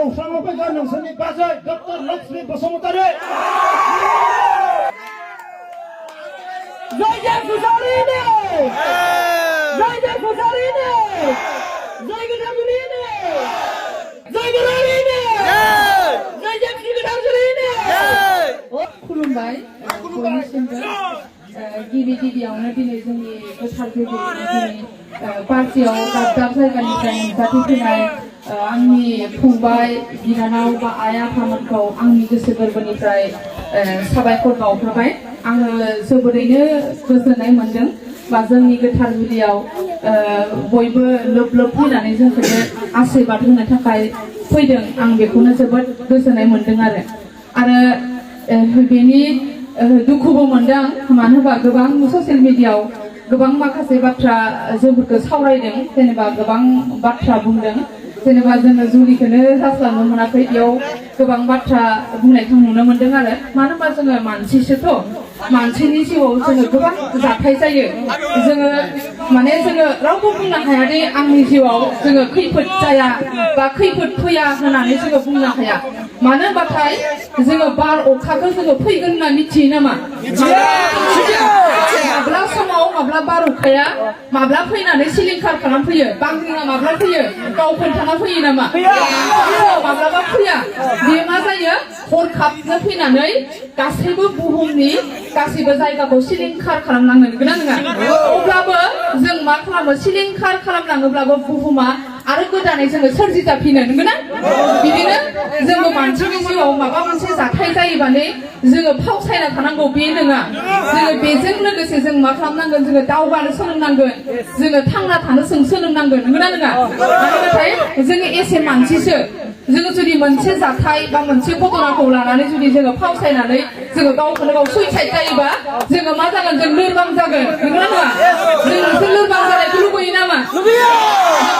गौस्राङाव फैगोन नोंसोरनि बाजै डक्टर लक्ष्मी बसुमतारी जय जय फुजारिनो जय जय फुजारिनो जय गोदाजुलिनो जय गोदाजुलिनो जय जय श्री गोदाजुलिनो खुलुमबाय बयनिसिमबो गिबि गिबियावनो दिनै जोंनि गोथार जुलिनि पार्टियाव दाब दाब जायगानिफ्राय नुजाथिफैनाय आंनि फंबाय बिनानाव बा आइ आफामोनखौ आंनि गोसो गोरबोनिफ्राय साबायखर बावहरबाय। आङो जोबोरैनो गोजोननाय मोनदों बा जोंनि गोथार जुलियाव बयबो लोब लोब फैनानै जोंखौ आशीर्बाद होनो थाखाय फैदों। आं बेखौनो जोबोद गोजोननाय मोनदों आरो बेनि दुखुबो मोनदों। मानो होनबा गोबां ससियेल मिडियायाव गोबां माखासे बाथ्रा जोंफोरखौ सावरायदों, जेनेबा गोबां बाथ्रा बुंदों, जेनेबा जोङो जुलिखौनो जास्लाबनो मोनाखै, बेयाव गोबां बाथ्रा बुंनायखौ नुनो मोनदों आरो मानो होनबा जोङो मानसिसोथ' मानसिनि जिउआव जोङो गोबां जाथाय जायो। जोङो रावबो बुंनो हाया दे आंनि जिउआव जोङो खैफोद जाया बा खैफोद फैया होननानै जोङो बुंनो हाया। मानो होनबाथाय जोङो बार अखाखौ जोङो फैगोन होनना मिथियो नामा? माब्ला समाव माब्ला बार अखाया माब्ला फैनानै सिलिंखार खालामफैयो, बांग्रिङा माब्ला फैयो गाव खोन्थाना फैयो नामा? माब्लाबा फैया। बेयो मा जायो, हरखाबनो फैनानै गासैबो बुहुमनि गासैबो जायगाखौ सिलिंखार खालामनांगोन, नंगौना नङा? अब्लाबो जों मा खालामो, सिलिंखार खालामलाङोब्लाबो बुहुमा आरो गोदानै जोङो सोरजिजाफिनो, नंगौना? बिदिनो जोङो मानसिनि जिउआव माबा मोनसे जाथाय जायोबानो जोङो फावसायना थानांगौ बे नङा। जोङो बेजों लोगोसे जों मा खालामनांगोन, जोङो दावगानो सोलोंनांगोन, जोङो थांना थानो सोलोंनांगोन, नंगौना नङा? नाथाय जोङो एसे मानसिसो, जोङो जुदि मोनसे जाथाय बा मोनसे घटनाखौ लानानै जुदि जोङो फावसायनानै जोङो गावखौनो गाव सुइसाइड जायोबा जोङो मा जागोन, जों लोरबां जागोन, नंगौना नङा? जों मोनसे लोरबां जानायखौ लुबैयो नामा?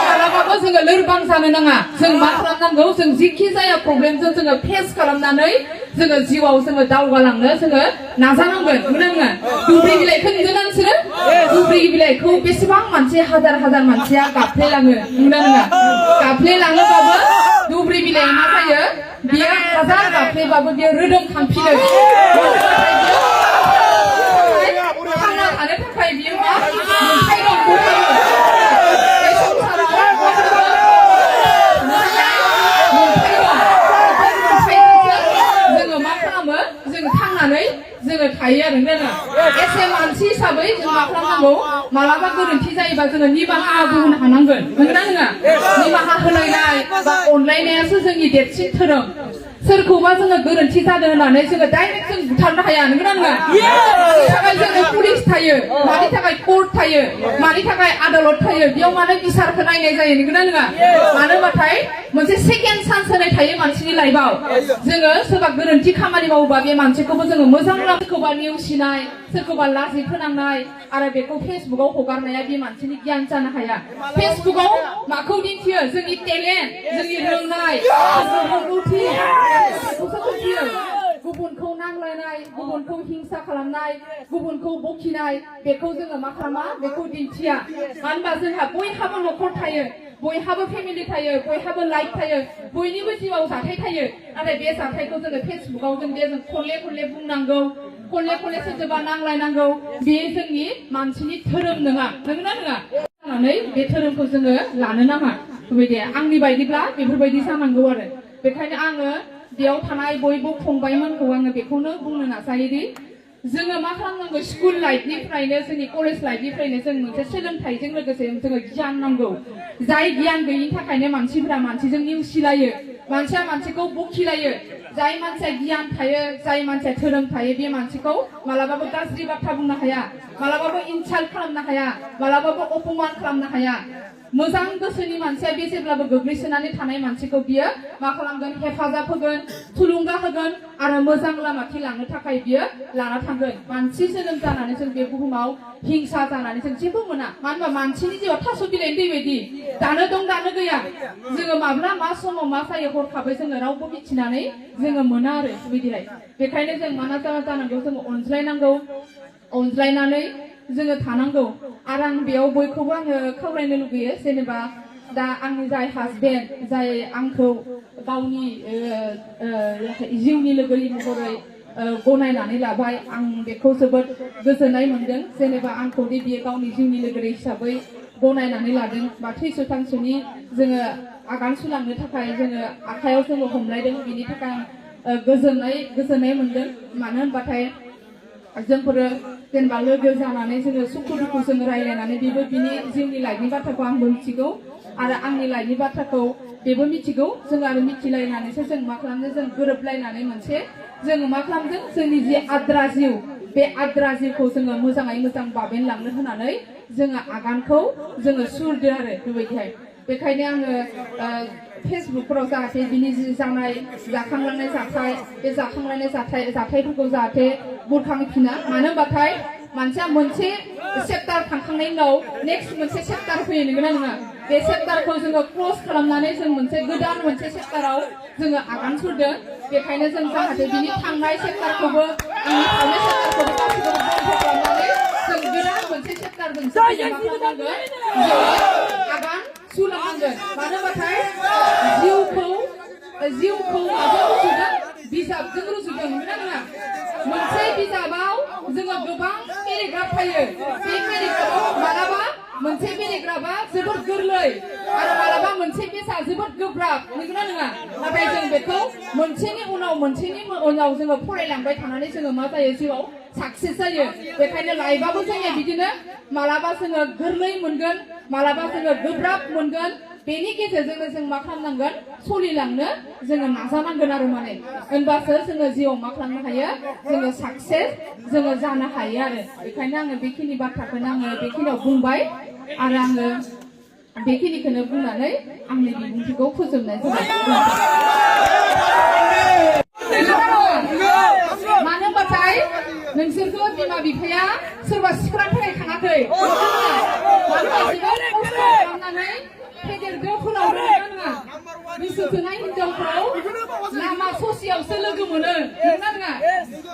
मालाबाबो जोङो लोरबां जानो नाङा। जों मा खालामनांगौ, जों जिखि जाया प्रब्लेमजों जोङो फेस खालामनानै जोङो जिउआव जोङो दावगालांनो जोङो नाजानांगोन, नंगौना नङा? दुब्रि बिलाइखौ नुदोंना नोंसोरो? दुब्रि बिलाइखौ बेसेबां मानसि हाजार हाजार मानसिया गाफ्लेलाङो, नंगौना नङा? गाफ्लेलाङोबाबो दुब्रि बिलाइआ मा जायो, बियो हाजार गाफ्लेबाबो बियो रोदोमखांफिनो। थांना थानो थाखाय बियो मा मोनथाय दं, बे संसाराव जोङो मा खालामो, जोङो थांनानै जोङो थायो आरो, नंगौना? एसे मानसि हिसाबै जों मा खालामनांगौ, मालाबा गोरोन्थि जायोबा जोङो निमाहा होनो हानांगोन, नंगौना नङा? निमाहा होलायनाय बा अनलायनायासो जोंनि देरसिन धोरोम। सोरखौबा जोङो गोरोन्थि जादों होननानै जोङो डाइरेक्ट जों बुथारनो हाया, नंगौना नङा? मानि थाखाय जोङो पुलिस थायो, मानि थाखाय कोर्ट थायो, मानि थाखाय आदालत थायो, बेयाव मानो बिसारखौ नायनाय जायो, नंगौना नङा? मानो होनबाथाय मोनसे सेकेन्ड चान्स होनाय थायो मानसिनि लाइफआव। जोङो सोरबा गोरोन्थि खामानि मावोबा बे मानसिखौबो जोङो मोजां सोरखौबा नेवसिनाय, सोरखौबा लाजि फोनांनाय आरो बेखौ फेसबुकआव हगारनाया बे मानसिनि गियान जानो हाया। फेसबुकआव माखौ दिन्थियो, जोंनि टेलेन्ट, जोंनि रोंनाय, रोंगौथि, बेखौसो दिन्थियो। गुबुनखौ नांलायनाय, गुबुनखौ हिंसा खालामनाय, गुबुनखौ बखिनाय, बेखौ जोङो मा खालामा, बेखौ दिन्थिया। मानो होनबा जोंहा बयहाबो न'खर थायो, बयहाबो फेमिलि थायो, बयहाबो लाइफ थायो, बयनिबो जिउआव जाथाय थायो। नाथाय बे जाथायखौ जोङो फेसबुकआव जों खनले खनले बुंनांगौ, खनले खनले सोरजोंबा नांलायनांगौ, बे जोंनि मानसिनि धोरोम नङा, नंगौना नङा? बे धोरोमखौ जोङो लानो नाङा। बेबायदि आंनि बायदिब्ला बेफोरबायदि जानांगौ आरो। बेखायनो आङो बेयाव थानाय बयबो फंबायमोनखौ आङो बेखौनो बुंनो नाजायोदि जोङो मा खालामनांगौ, स्कुल लाइफनिफ्रायनो जोंनि कलेज लाइफनिफ्रायनो जों मोनसे सोलोंथाइजों लोगोसे जोङो गियान नांगौ। जाय गियान गैयिनि थाखायनो मानसिफोरा मानसिजों नेवसिलायो, मानसिया मानसिखौ बखिलायो। जाय मानसिया गियान थायो, जाय मानसिया धोरोम थायो, बे मानसिखौ मालाबाबो गाज्रि बाथ्रा बुंनो हाया, मालाबाबो इनसाल्ट खालामनो हाया, मालाबाबो अपमान खालामनो हाया। मोजां गोसोनि मानसिया बे जेब्लाबो गोग्लैसोनानै थानाय मानसिखौ बियो मा खालामगोन, हेफाजाब होगोन, थुलुंगा होगोन आरो मोजां लामाथिं लांनो थाखाय बियो लाना थांगोन। मानसि जोनोम जानानै जों बे बुहुमाव हिंसा जानानै जों जेबो मोना। मानो होनबा मानसिनि जिउआव थास' बिलाइनि दै बायदि दानो दं दानो गैया। जोङो माब्ला मा समाव मा जायो हरखाबै जोङो रावबो मिथिनानै जोङो मोना आरो बिदिहाय। बेखायनो जों मा जानांगौ, जोङो अनज्लायनांगौ, अनज्लायनानै जोङो थानांगौ। आरो आं बेयाव बयखौबो आङो खावलायनो लुगैयो, जेनेबा दा आंनि जाय हासबेन्ड जाय आंखौ गावनि जिउनि लोगो महरै गनायनानै लाबाय आं बेखौ जोबोद गोजोननाय मोनदों जेनेबा आंखौ बियो गावनि जिउनि लोगो हिसाबै गनायनानै लादों बा थैस' थांस'नि जोङो आगान सुरलांनो थाखाय जोङो आखायाव जोङो हमलायदों बिनि थाखाय आं गोजोननाय मोनदों मानो होनबाथाय जोंफोरो जेनेबा लोगो जानानै जोङो सुखु दुखु जोङो रायलायनानै बेबो बिनि जिउनि लाइफनि बाथ्राखौ आंबो मिथिगौ आरो आंनि लाइफनि बाथ्राखौ बेबो मिथिगौ जों आरो मिथिलायनानैसो जों मा खालामदों जों गोरोबलायनानै मोनसे जोङो मा खालामदों जोंनि जे आद्रा जिउ बे आद्रा जिउखौ जोङो मोजाङै मोजां बाबेनलांनो होनानै जोङो आगानखौ जोङो सुरदो आरो बेबायदिहाय बेखायनो आङो फेसबुकफोराव जाहाथे बिनि जि जानाय जाखांलांनाय जाथाय बे जाखांलांनाय जाथायफोरखौ जाहाथे बुरखांफिना मानो होनबाथाय मानसिया मोनसे चेप्टार थांखांनायनि उनाव नेक्स्ट मोनसे चेप्टार फैयो नंगौना नङा बे चेप्टारखौ जोङो क्ल'ज खालामनानै जों मोनसे गोदान मोनसे चेप्टाराव जोङो आगान सुरदों बेखायनो जों जाहाथे बिनि थांनाय चेप्टारखौबो आंनि थांनाय चेप्टारखौबो गासैखौबो बन्द खालामनानै जों गोदान मोनसे चेप्टारजोंसो मा खालामनांगोन जोङो आगान सुरलांनांगोन मानो होनबाथाय जिउखौ माजों रुजुदों बिजाबजों रुजुदों नंगौना नङा मोनसे बिजाबाव जोङो गोबां पेराग्राफ थायो बे पेराग्राफाव मालाबा मोनसे पेराग्राफा जोबोद गोरलै आरो मालाबा मोनसे पेजआ जोबोद गोब्राब नंगौना नङा नाथाय जों बेखौ मोनसेनि उनाव जोङो फरायलांबाय थानानै जोङो मा जायो जिउआव साक्सेस जायो बेखायनो लाइफआबो जोंनिया बिदिनो मालाबा जोङो गोरलै मोनगोन मालाबा जोङो गोब्राब मोनगोन बेनि गेजेरजोंनो जों मा खालामनांगोन सलिलांनो जोङो नाजानांगोन आरो माने होनबासो जोङो जिउआव मा खालामनो हायो जोङो साक्सेस जोङो जानो हायो आरो बेखायनो आङो बेखिनि बाथ्राखौनो आङो बेखिनियाव बुंबाय आरो आङो बेखिनिखौनो बुंनानै आंनि बिबुंथिखौ फोजोबनाय जाबाय मानो होनबाथाय नोंसोरखौ बिमा बिफाया सोरबा सिख्लानि थाखाय खाङाखै खालामनानै फेदेरदो फोलावदो नङा गोसो थोनाय हिनजावखौ लामा ससेयावसो लोगो मोनो नंगौना नङा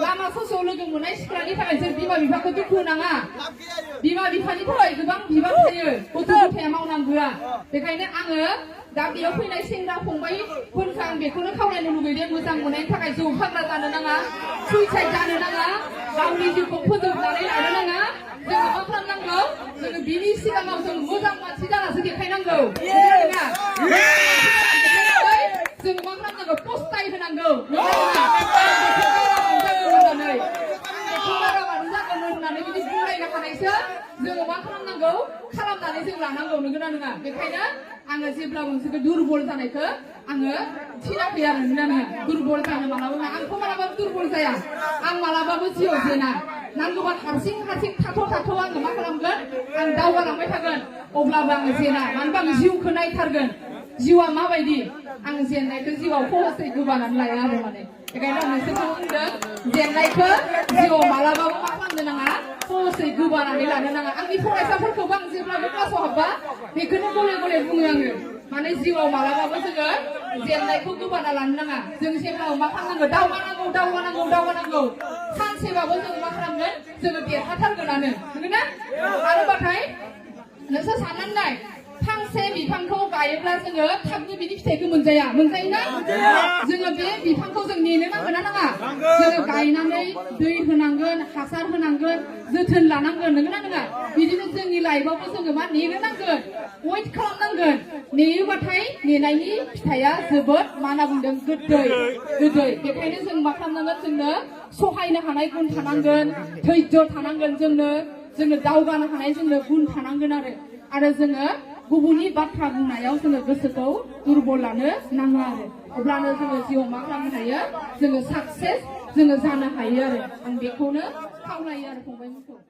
लामा ससेयाव लोगो मोननाय सिख्लानि थाखाय जों बिमा बिफाखौ दुखु होनाङा बिमा बिफानि थाखाय गोबां बिबान थायो गथ' गथाया मावनांगौआ बेखायनो आङो दा बेयाव फैनाय सेंग्रा फंबायफोरखौ आं बेखौनो खावलायनो लुबैदों मोजां मोननायनि थाखाय जौ फाग्ला जानो नाङा सुइसाइड जानो नाङा गावनि जिउखौ फोजोबनानै लानो नाङा जोङो मा खालामनांगौ जोङो बिनि सिगाङाव जों मोजां मानसि जानासो देखायनांगौ जों मा खालामनांगौ पस्टाय होनांगौ होननानै बिदि बुंलायनो हानायसो जोङो मा खालामनांगौ खालामनानै जों लानांगौ नंगौना नङा बेखायनो आङो जेब्लाबो नोंसोरखौ दुरबल जानायखौ आङो थिनाखै आरो नंगौना नङा दुरबल जानो मालाबाबो आंथ' मालाबाबो दुरबल जाया आं मालाबाबो जिउआव जेना नांगौबा हारसिं थाथ' आङो मा खालामगोन आं दावगालांबाय थागोन अब्लाबो आङो जेना मानो होनबा आं जिउखौ नायथारगोन जिउआ माबायदि आं जेननायखौ जिउआव खहसै गोबानानै लाया आरो माने बेखायनो आं नोंसोरखौ बुंदों जेननायखौ जिउआव मालाबाबो मा खालामनो नाङा खहसै गोबानानै लानो नाङा आंनि फरायसाफोरखौबो आं जेब्लाबो क्लासाव हाबबा बेखौनो गले बुङो आङो माने जिउआव मालाबाबो जोङो जेननायखौ गोबाना लानो नाङा जों जेब्लाबो मा खालामनांगौ दावगानांगौ सानसेबाबो जोङो मा खालामगोन जोङो देरहाथारगोनानो नंगौना आरो बाथाय नोंसोर साननानै नाय फांसे बिफांखौ गायोब्ला जोङो थाबनो बिनि फिथाइखौ मोनजायोना जोङो बे बिफांखौ जों नेनो नांगोन ना नाङा जोङो गायनानै दै होनांगोन हासार होनांगोन जोथोन लानांगोन नंगौना नङा बिदिनो जोंनि लाइफआवबो जोङो मा नेनो नांगोन वेट खालामनांगोन नेयोबाथाय नेनायनि फिथाइया जोबोद मा होनना बुंदों गोदै बेखायनो जों मा खालामनांगोन जोंनो सहायनो हानाय गुन थानांगोन धैर्य थानांगोन जोंनो दावगानो हानाय जोंनो गुन थानांगोन आरो जोङो गुबुननि बाथ्रा बुंनायाव जोङो गोसोखौ दुरबल लानो नाङा आरो अब्लानो जोङो जिउआव मा खालामनो हायो जोङो साक्सेस जोङो जानो हायो आरो आं बेखौनो खावलायो आरो फंबायमोनखौ